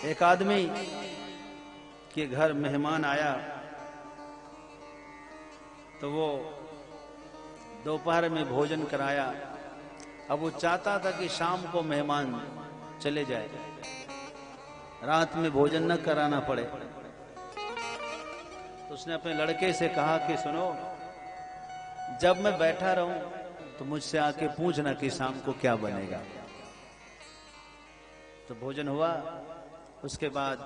एक आदमी के घर मेहमान आया तो वो दोपहर में भोजन कराया। अब वो चाहता था कि शाम को मेहमान चले जाए, रात में भोजन न कराना पड़े। तो उसने अपने लड़के से कहा कि सुनो, जब मैं बैठा रहूं तो मुझसे आके पूछना कि शाम को क्या बनेगा। तो भोजन हुआ, उसके बाद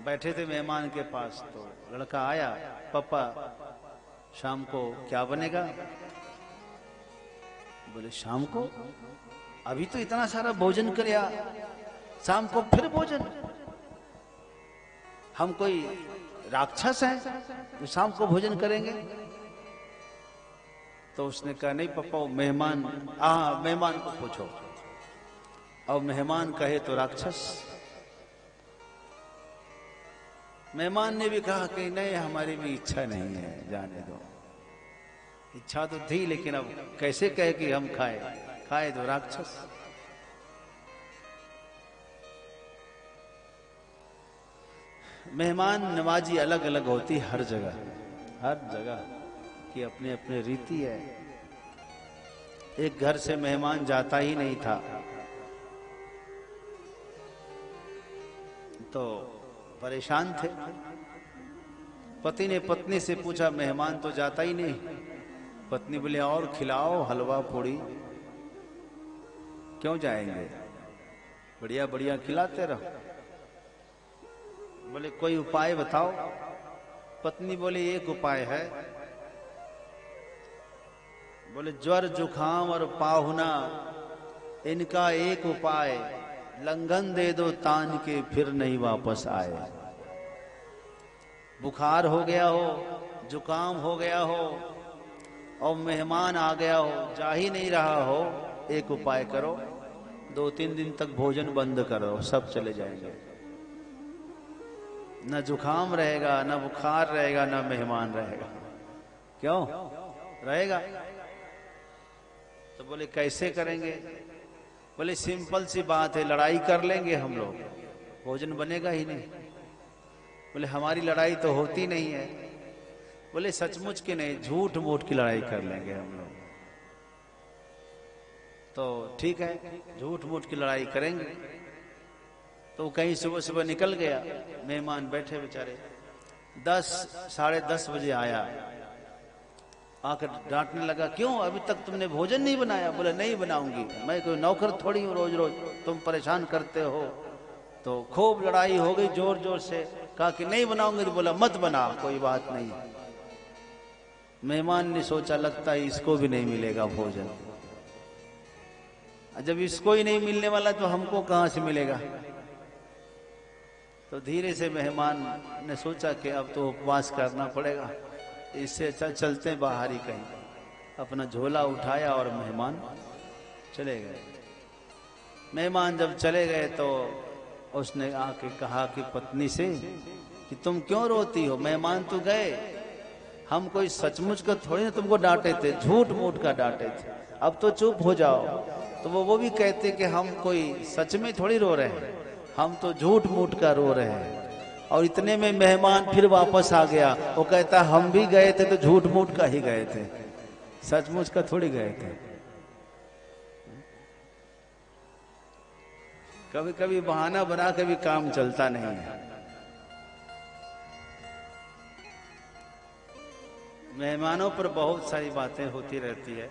बैठे थे मेहमान के पास, तो लड़का आया, पापा शाम को क्या बनेगा? बोले शाम को? अभी तो इतना सारा भोजन किया, शाम को फिर भोजन? हम कोई राक्षस हैं जो शाम को भोजन करेंगे? तो उसने कहा नहीं पापा, मेहमान मेहमान को पूछो, और मेहमान कहे तो राक्षस। मेहमान ने भी कहा कि नहीं, हमारी भी इच्छा नहीं है, जाने दो। इच्छा तो थी लेकिन अब कैसे कहे कि हम खाए तो राक्षस। मेहमान नवाजी अलग अलग होती हर जगह की अपनी अपनी रीति है। एक घर से मेहमान जाता ही नहीं था, तो परेशान थे। पति ने पत्नी से पूछा, मेहमान तो जाता ही नहीं। पत्नी बोले और खिलाओ, हलवा पूड़ी, क्यों जाएंगे, बढ़िया बढ़िया खिलाते रहो। बोले कोई उपाय बताओ। पत्नी बोले एक उपाय है। बोले ज्वर जुखाम और पाहुना, इनका एक उपाय, लंघन दे दो तान के, फिर नहीं वापस आए। बुखार हो गया हो, जुकाम हो गया हो और मेहमान आ गया हो, जा ही नहीं रहा हो, एक उपाय करो, 2-3 दिन तक भोजन बंद करो, सब चले जाएंगे। न जुखाम रहेगा, न बुखार रहेगा, न मेहमान रहेगा। क्यों रहेगा? तो बोले कैसे करेंगे? बोले सिंपल सी बात है, लड़ाई कर लेंगे हम लोग, भोजन बनेगा ही नहीं। बोले हमारी लड़ाई तो होती नहीं है। बोले सचमुच की नहीं, झूठ मूठ की लड़ाई कर लेंगे हम लोग। तो ठीक है, झूठ मूठ की लड़ाई करेंगे। तो कहीं सुबह सुबह निकल गया, मेहमान बैठे बेचारे। 10-10:30 बजे आया, आकर डांटने लगा, क्यों अभी तक तुमने भोजन नहीं बनाया? बोले नहीं बनाऊंगी, मैं कोई नौकर थोड़ी हूं, रोज रोज तुम परेशान करते हो। तो खूब लड़ाई हो गई जोर जोर से। कहा कि नहीं बनाऊंगी, तो बोला मत बना, कोई बात नहीं। मेहमान ने सोचा लगता है इसको भी नहीं मिलेगा भोजन। जब इसको ही नहीं मिलने वाला तो हमको कहां से मिलेगा? तो धीरे से मेहमान ने सोचा कि अब तो उपवास करना पड़ेगा, इससे अच्छा चलते बाहर ही कहीं। अपना झोला उठाया और मेहमान चले गए। मेहमान जब चले गए तो उसने आके कहा कि पत्नी से कि तुम क्यों रोती हो? मेहमान तो गए, हम कोई सचमुच का थोड़ी ना तुमको डांटे थे, झूठ मूठ का डांटे थे, अब तो चुप हो जाओ। तो वो भी कहते कि हम कोई सच में थोड़ी रो रहे हैं, हम तो झूठ मूठ का रो रहे हैं। और इतने में मेहमान फिर वापस आ गया। वो कहता हम भी गए थे तो झूठ मूठ का ही गए थे, सचमुच का थोड़ी गए थे। कभी कभी बहाना बना के भी काम चलता नहीं है। मेहमानों पर बहुत सारी बातें होती रहती है।